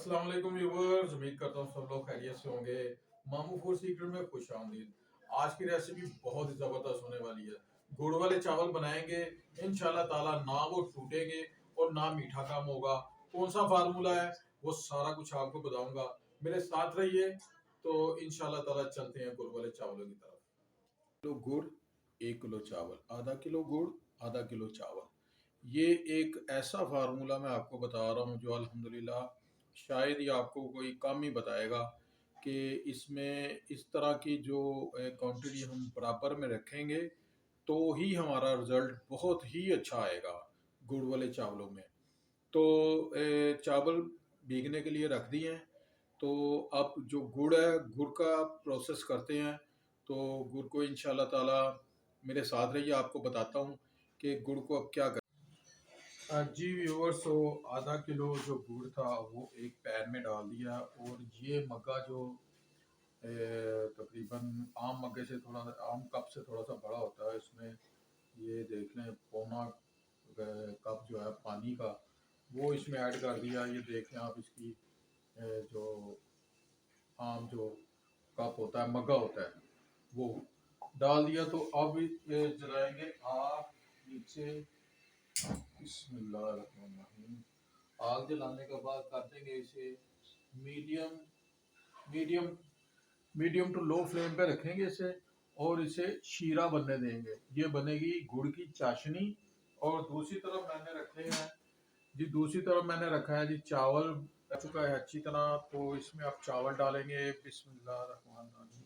अस्सलाम वालेकुम व्यूअर्स, उम्मीद करता हूँ सब लोग खैरियत से होंगे। मामू फूड सीक्रेट में खुश आमदीद। आज की रेसिपी बहुत ही ज़बरदस्त होने वाली है। गुड़ वाले चावल बनाएंगे, इंशाल्लाह ताला ना वो टूटेंगे और ना मीठा कम होगा। कौन सा फार्मूला है वो सारा कुछ आपको बताऊंगा, मेरे साथ रहिए। तो इंशाल्लाह ताला चलते हैं गुड़ वाले चावलों की तरफ। किलो गुड़, 1 किलो चावल, आधा किलो गुड़, आधा किलो चावल। ये एक ऐसा फार्मूला मैं आपको बता रहा हूँ जो अल्हम्दुलिल्लाह शायद ही आपको कोई कम ही बताएगा कि इसमें इस तरह की जो क्वांटिटी हम बराबर में रखेंगे तो ही हमारा रिजल्ट बहुत ही अच्छा आएगा गुड़ वाले चावलों में। तो चावल भीगने के लिए रख दिए हैं। तो अब जो गुड़ है, गुड़ का प्रोसेस करते हैं। तो गुड़ को इंशाल्लाह ताला मेरे साथ रहिए, आपको बताता हूँ कि गुड़ को अब क्या जी व्यूअर्स, तो आधा किलो जो गुड़ था वो एक पैन में डाल दिया और ये मग्गा जो तकरीबन आम मग्गे से थोड़ा, आम कप से थोड़ा सा बड़ा होता है, इसमें ये देख लें पौना कप जो है पानी का वो इसमें ऐड कर दिया। ये देखें आप, इसकी जो आम जो कप होता है, मग्गा होता है, वो डाल दिया। तो अब ये जलाएंगे आग नीचे। बिस्मिल्लाहिर्रहमानिर्रहीम। आग जलाने के बाद कर देंगे इसे medium medium medium to low flame पे रखेंगे इसे, और इसे शीरा बनने देंगे। ये बनेगी गुड़ की चाशनी। और दूसरी तरफ मैंने रखे हैं जी, दूसरी तरफ मैंने रखा है जी चावल, रख चुका है अच्छी तरह। तो इसमें आप चावल डालेंगे। बिस्मिल्लाहिर्रहमानिर्रहीम।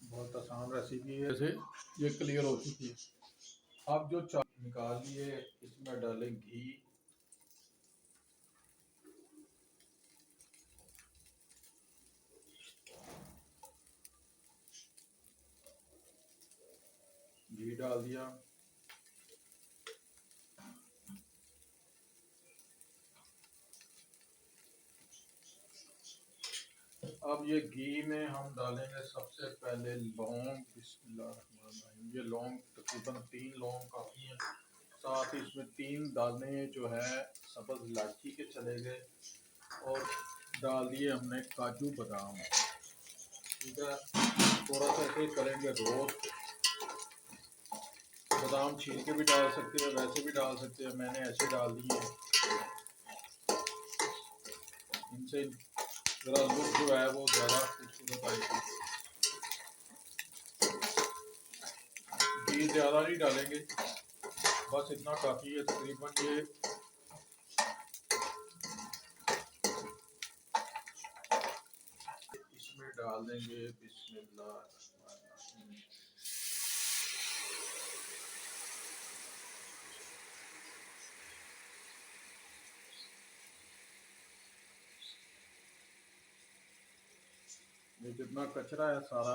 बहुत आसान रेसिपी है, इसे ये क्लियर हो चुकी है। अब जो चावल निकाल लिए, इसमें डालें घी। घी डाल दिया। अब ये घी में हम डालेंगे सबसे पहले लौंग। बिस्मिल्लाहिर्रहमानिर्रहीम। ये लौंग तकरीबन 3 लौंग काफ़ी हैं। साथ ही इसमें 3 दाने जो है सब्ज़ इलायची के चले गए, और डाल दिए हमने काजू बादाम। ठीक है, थोड़ा सा ऐसे करेंगे रोस्ट। बादाम छील के भी डाल सकते हैं, वैसे भी डाल सकते हैं, मैंने ऐसे डाल दिए हैं। इनसे ज़रा लुक जो है वो ज़्यादा खूबसूरत आएगी। घी ज़्यादा नहीं डालेंगे, बस इतना काफ़ी है। तकरीबन ये इसमें डाल देंगे। बिस्मिल्लाहिर्रहमानिर्रहीम। ये जितना कचरा है सारा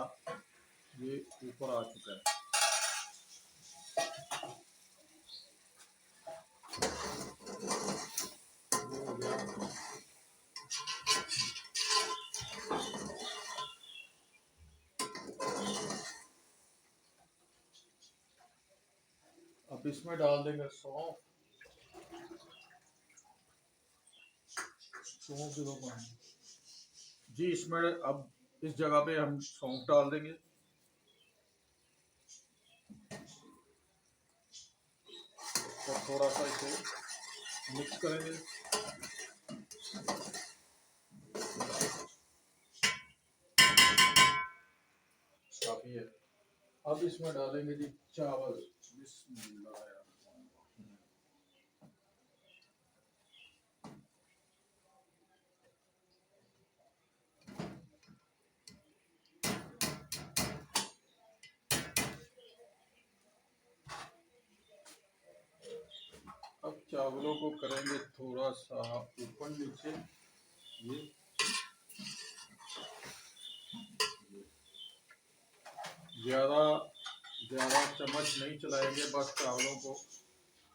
ये ऊपर आ चुका है। ये हो गया। अब इसमें डाल देंगे सौंफ। सौंफ भी दो पानी जी इसमें। अब इस जगह पे हम सौंफ डाल देंगे और थोड़ा सा इसे मिक्स करेंगे। काफी है। अब इसमें डालेंगे जी चावल। बिस्मिल्लाहिर्रहमानिर्रहीम। अब चावलों को करेंगे थोड़ा सा ऊपर नीचे। ये ज़्यादा ज़्यादा चम्मच नहीं चलाएंगे, बस चावलों को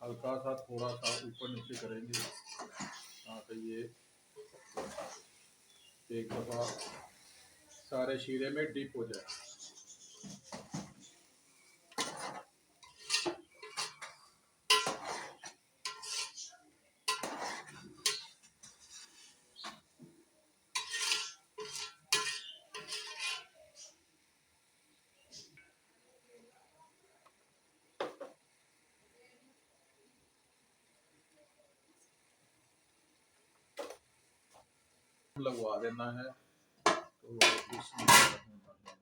हल्का सा थोड़ा सा ऊपर नीचे करेंगे ताकि ये एक दफ़ा सारे शीरे में डिप हो जाए। दम लगवा देना है। तो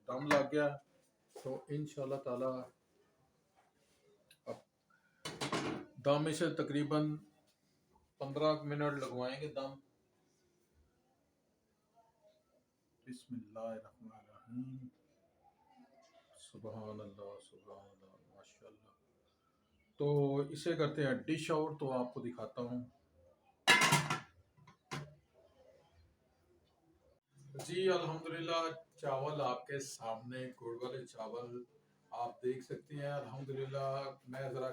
दम लग गया तो इंशाल्लाह ताला अब दम इसे तकरीबन 15 मिनट लगवाएंगे दम। बिस्मिल्लाहिर्रहमानिर्रहीम, सुभान अल्लाह माशाल्लाह। तो इसे करते हैं डिश आउट, तो आपको दिखाता हूँ। जी अल्हम्दुलिल्लाह, चावल आपके सामने, गुड़ वाले चावल आप देख सकते हैं। अल्हम्दुलिल्लाह, मैं ज़रा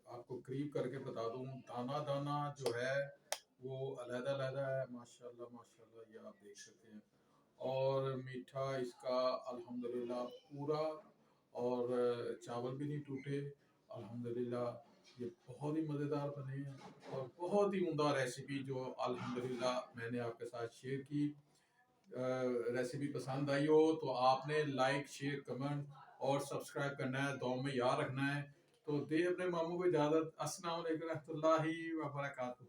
आपको करीब करके बता दूं, दाना दाना जो है वो अलग-अलग है। माशाल्लाह माशाल्लाह, ये आप देख सकते हैं। और मीठा इसका अल्हम्दुलिल्लाह पूरा, और चावल भी नहीं टूटे अल्हम्दुलिल्लाह। ये बहुत ही मज़ेदार बने हैं और बहुत ही उम्दा रेसिपी जो अल्हम्दुलिल्लाह मैंने आपके साथ शेयर की। रेसिपी पसंद आई हो तो आपने लाइक, शेयर, कमेंट और सब्सक्राइब करना है, दुआ में याद रखना है। तो दे अपने मामू को इजाज़त। अस्सलाम वालेकुम रहमतुल्लाहि व बरकातहू।